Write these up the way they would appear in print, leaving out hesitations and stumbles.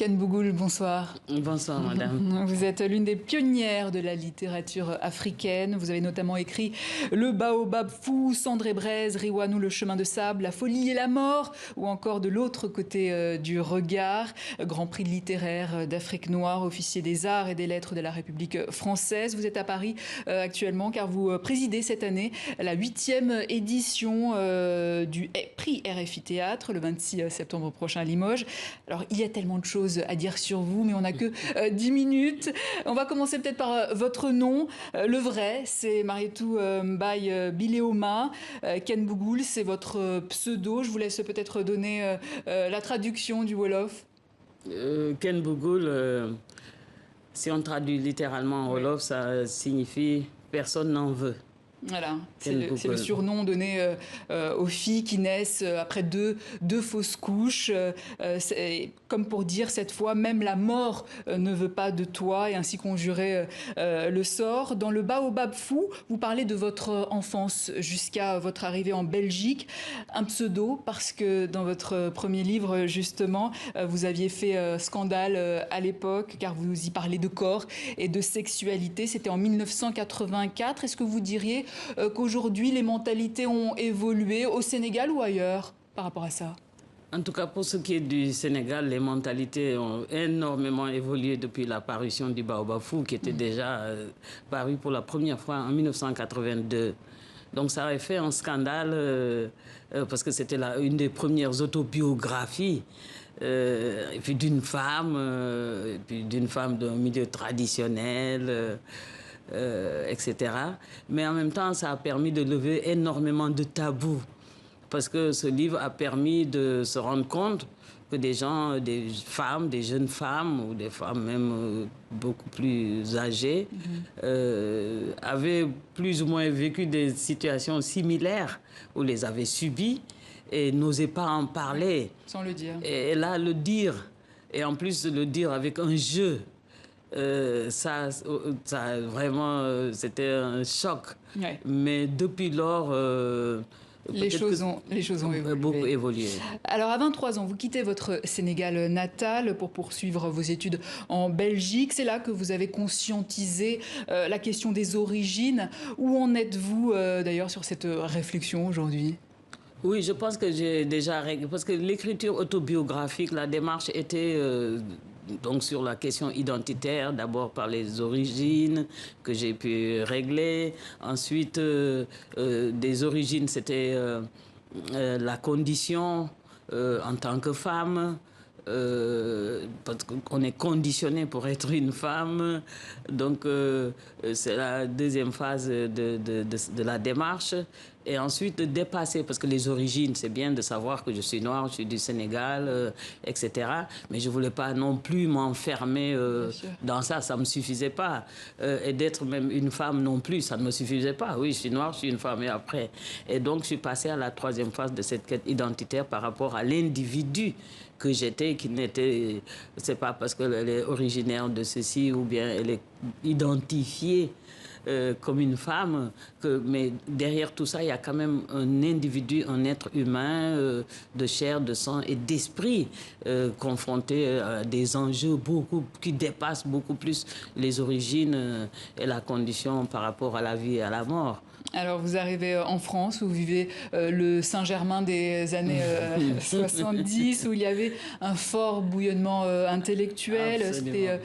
Ken Bougoul, bonsoir. Bonsoir, madame. Vous êtes l'une des pionnières de la littérature africaine. Vous avez notamment écrit Le Baobab fou, Cendré Braise, Riwanou, Le chemin de sable, La folie et la mort, ou encore De l'autre côté du regard, Grand prix littéraire d'Afrique noire, officier des arts et des lettres de la République française. Vous êtes à Paris actuellement car vous présidez cette année la 8e édition du prix RFI Théâtre, le 26 septembre prochain à Limoges. Alors, il y a tellement de choses à dire sur vous, mais on n'a que 10 minutes. On va commencer peut-être par votre nom. Le vrai, c'est Marietou Mbaye Bileoma. Ken Bougoul, c'est votre pseudo. Je vous laisse peut-être donner la traduction du Wolof. Ken Bougoul, si on traduit littéralement en Wolof, ça signifie « personne n'en veut ». Voilà, c'est le surnom donné aux filles qui naissent après deux fausses couches. Comme pour dire cette fois, même la mort ne veut pas de toi, et ainsi conjurer le sort. Dans Le Baobab fou, vous parlez de votre enfance jusqu'à votre arrivée en Belgique. Un pseudo, parce que dans votre premier livre, justement, vous aviez fait scandale à l'époque, car vous y parlez de corps et de sexualité. C'était en 1984. Est-ce que vous diriez qu'aujourd'hui les mentalités ont évolué au Sénégal ou ailleurs par rapport à ça? En tout cas, pour ce qui est du Sénégal, les mentalités ont énormément évolué depuis la parution du Baobab fou, qui était déjà paru pour la première fois en 1982. Donc ça avait fait un scandale parce que c'était une des premières autobiographies et puis d'une femme d'un milieu traditionnel. Etc. Mais en même temps, ça a permis de lever énormément de tabous. Parce que ce livre a permis de se rendre compte que des gens, des femmes, des jeunes femmes, ou des femmes même beaucoup plus âgées, avaient plus ou moins vécu des situations similaires, ou les avaient subies, et n'osaient pas en parler. Sans le dire. Et là, le dire, et en plus de le dire avec un jeu, ça vraiment, c'était un choc. Ouais. Mais depuis lors, les choses ont évolué. Beaucoup évolué. Alors, à 23 ans, vous quittez votre Sénégal natal pour poursuivre vos études en Belgique. C'est là que vous avez conscientisé la question des origines. Où en êtes-vous d'ailleurs sur cette réflexion aujourd'hui ? Oui, je pense que j'ai déjà réglé. Parce que l'écriture autobiographique, la démarche était donc sur la question identitaire, d'abord par les origines que j'ai pu régler. Ensuite, des origines, c'était la condition en tant que femme. Parce qu'on est conditionné pour être une femme. Donc, c'est la deuxième phase de la démarche. Et ensuite, de dépasser, parce que les origines, c'est bien de savoir que je suis noire, je suis du Sénégal, etc. Mais je ne voulais pas non plus m'enfermer dans ça, ça ne me suffisait pas. Et d'être même une femme non plus, ça ne me suffisait pas. Oui, je suis noire, je suis une femme, et après. Et donc, je suis passée à la troisième phase de cette quête identitaire par rapport à l'individu que j'étais, qui n'était... C'est pas parce qu'elle est originaire de ceci ou bien elle est identifiée comme une femme, mais derrière tout ça, il y a quand même un individu, un être humain de chair, de sang et d'esprit confronté à des enjeux qui dépassent beaucoup plus les origines et la condition par rapport à la vie et à la mort. Alors, vous arrivez en France, où vous vivez le Saint-Germain des années 70, où il y avait un fort bouillonnement intellectuel. C'était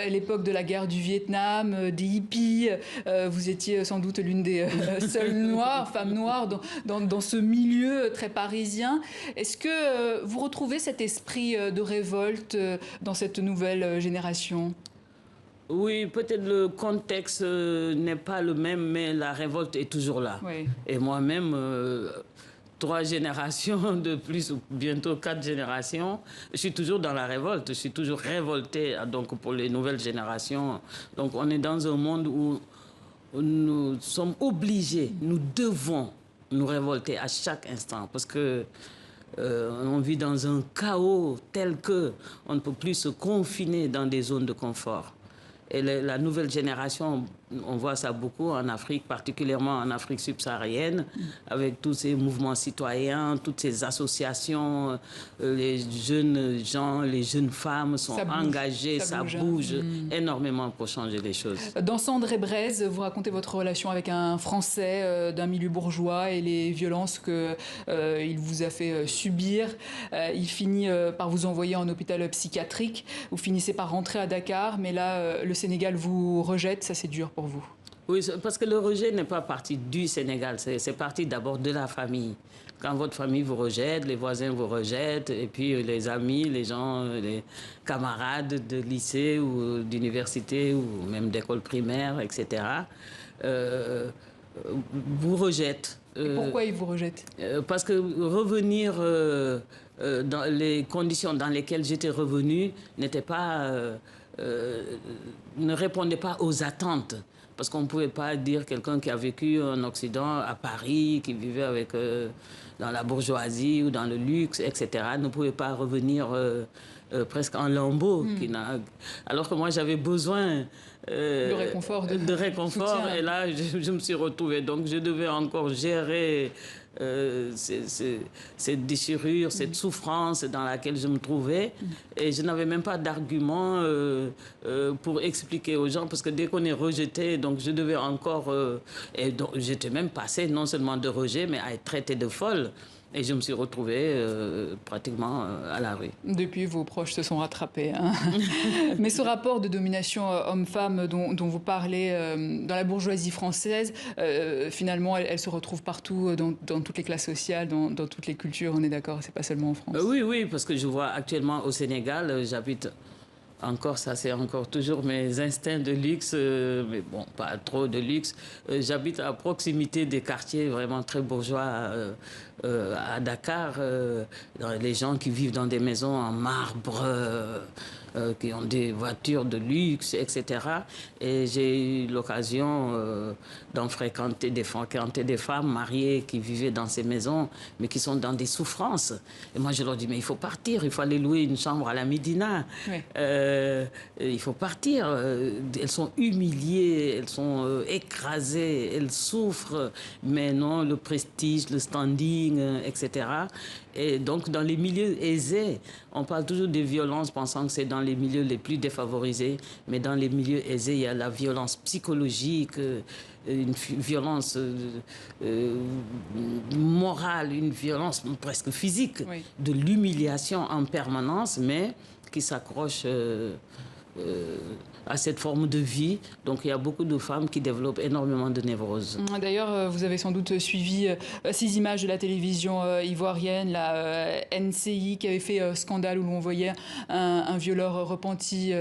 l'époque de la guerre du Vietnam, des hippies. Vous étiez sans doute l'une des seules femmes noires dans ce milieu très parisien. Est-ce que vous retrouvez cet esprit de révolte dans cette nouvelle génération ? Oui, peut-être le contexte n'est pas le même, mais la révolte est toujours là. Oui. Et moi-même, 3 générations de plus, ou bientôt 4 générations, je suis toujours dans la révolte. Je suis toujours révoltée donc, pour les nouvelles générations. Donc on est dans un monde où nous sommes obligés, nous devons nous révolter à chaque instant. Parce que on vit dans un chaos tel qu'on ne peut plus se confiner dans des zones de confort. Et la nouvelle génération, on voit ça beaucoup en Afrique, particulièrement en Afrique subsaharienne, avec tous ces mouvements citoyens, toutes ces associations, les jeunes gens, les jeunes femmes sont engagées, ça bouge énormément pour changer les choses. Dans Cendres et Braise, vous racontez votre relation avec un Français d'un milieu bourgeois et les violences qu'il vous a fait subir. Il finit par vous envoyer en hôpital psychiatrique. Vous finissez par rentrer à Dakar, mais là, le Sénégal vous rejette. Ça, c'est dur pour vous. Oui, parce que le rejet n'est pas parti du Sénégal, c'est parti d'abord de la famille. Quand votre famille vous rejette, les voisins vous rejettent, et puis les amis, les gens, les camarades de lycée ou d'université ou même d'école primaire, etc., vous rejettent. Et pourquoi ils vous rejettent? Parce que revenir dans les conditions dans lesquelles j'étais revenue n'était pas... ne répondait pas aux attentes. Parce qu'on ne pouvait pas dire quelqu'un qui a vécu en Occident, à Paris, qui vivait avec, dans la bourgeoisie ou dans le luxe, etc., ne pouvait pas revenir presque en lambeaux. Alors que moi, j'avais besoin de réconfort. De réconfort. Et là, je me suis retrouvée. Donc, je devais encore gérer cette déchirure, cette souffrance dans laquelle je me trouvais. Et je n'avais même pas d'argument pour expliquer aux gens, parce que dès qu'on est rejeté, donc je devais encore... et donc j'étais même passée non seulement de rejet, mais à être traitée de folle. Et je me suis retrouvée pratiquement à la rue. Depuis, vos proches se sont rattrapés. Hein. Mais ce rapport de domination homme-femme dont vous parlez dans la bourgeoisie française, finalement, elle se retrouve partout, dans toutes les classes sociales, dans toutes les cultures, on est d'accord, c'est pas seulement en France. Oui, parce que je vois actuellement au Sénégal, j'habite... Encore, ça c'est encore toujours mes instincts de luxe, mais bon, pas trop de luxe. J'habite à proximité des quartiers vraiment très bourgeois à Dakar. Les gens qui vivent dans des maisons en marbre, qui ont des voitures de luxe, etc. Et j'ai eu l'occasion d'en fréquenter des femmes mariées qui vivaient dans ces maisons, mais qui sont dans des souffrances. Et moi, je leur dis, mais il faut partir, il faut aller louer une chambre à la Médina. Oui. Il faut partir. Elles sont humiliées, elles sont écrasées, elles souffrent, mais non, le prestige, le standing, etc. Et donc, dans les milieux aisés, on parle toujours de violence, pensant que c'est dans les milieux les plus défavorisés, mais dans les milieux aisés, il y a la violence psychologique, une violence morale, une violence presque physique, oui, de l'humiliation en permanence, mais qui s'accroche à cette forme de vie. Donc il y a beaucoup de femmes qui développent énormément de névroses. D'ailleurs, vous avez sans doute suivi ces images de la télévision ivoirienne, la NCI, qui avait fait scandale, où l'on voyait un violeur repenti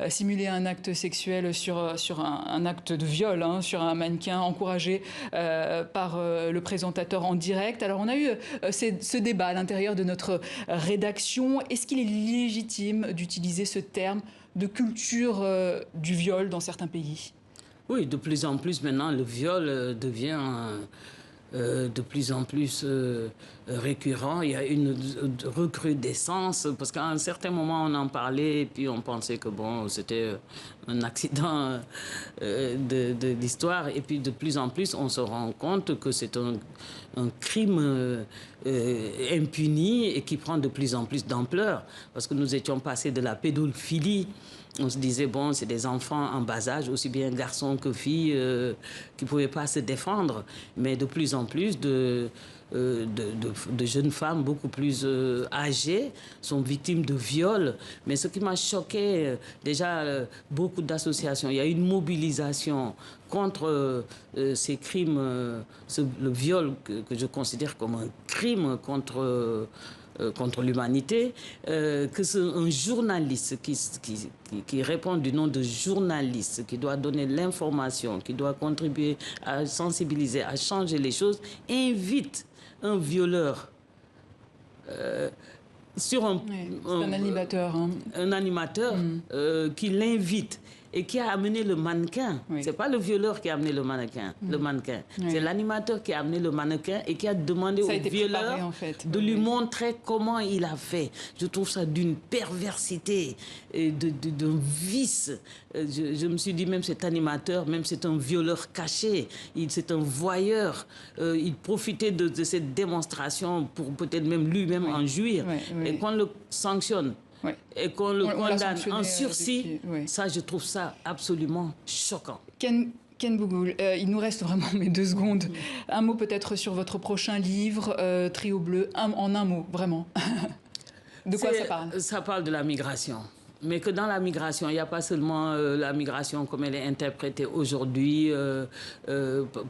simuler un acte sexuel sur un acte de viol, hein, sur un mannequin, encouragé par le présentateur en direct. Alors on a eu ce débat à l'intérieur de notre rédaction. Est-ce qu'il est légitime d'utiliser ce terme de culture du viol dans certains pays? Oui, de plus en plus maintenant, le viol devient de plus en plus récurrent. Il y a une recrudescence, parce qu'à un certain moment, on en parlait, et puis on pensait que bon, c'était un accident de l'histoire. Et puis de plus en plus, on se rend compte que c'est un crime impuni et qui prend de plus en plus d'ampleur. Parce que nous étions passés de la pédophilie. On se disait, bon, c'est des enfants en bas âge, aussi bien garçons que filles, qui ne pouvaient pas se défendre. Mais de plus en plus de jeunes femmes beaucoup plus âgées sont victimes de viols. Mais ce qui m'a choqué, déjà, beaucoup d'associations, il y a une mobilisation contre ces crimes, le viol que je considère comme un crime contre l'humanité, que c'est un journaliste qui répond du nom de journaliste, qui doit donner l'information, qui doit contribuer à sensibiliser, à changer les choses, invite un violeur sur un animateur, un animateur qui l'invite et qui a amené le mannequin. Oui. C'est pas le violeur qui a amené le mannequin. Oui. C'est l'animateur qui a amené le mannequin et qui a demandé au violeur en fait. de lui montrer comment il a fait. Je trouve ça d'une perversité, d'un vice. Je me suis dit, même cet animateur, même c'est un violeur caché, c'est un voyeur. Il profitait de cette démonstration pour peut-être même lui-même en jouir. Et qu'on le sanctionne. Et qu'on le condamne en sursis, ça, je trouve ça absolument choquant. Ken Bougoul, il nous reste vraiment mais 2 secondes. Un mot peut-être sur votre prochain livre, Trio Bleu, en un mot, vraiment. De quoi ça parle? Ça parle de la migration. Mais que dans la migration, il n'y a pas seulement la migration comme elle est interprétée aujourd'hui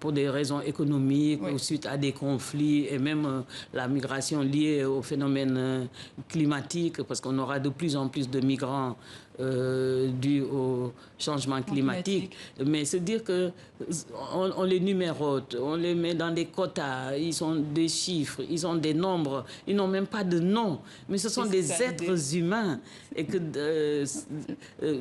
pour des raisons économiques ou suite à des conflits, et même la migration liée au phénomène climatique, parce qu'on aura de plus en plus de migrants dû au changement climatique. Mais se dire que on les numérote, on les met dans des quotas, ils ont des chiffres, ils ont des nombres, ils n'ont même pas de nom, mais ce sont des êtres humains. Et que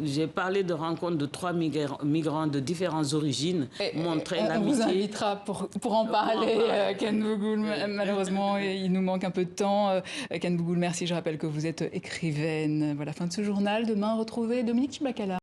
j'ai parlé de rencontres de 3 migrants de différentes origines, montrer l'amitié. On vous invitera pour en parler, Ken Bougoul. Malheureusement, il nous manque un peu de temps. Ken Bougoul, merci. Je rappelle que vous êtes écrivaine. Voilà, fin de ce journal. Demain, retrouvez Dominique Chibakala.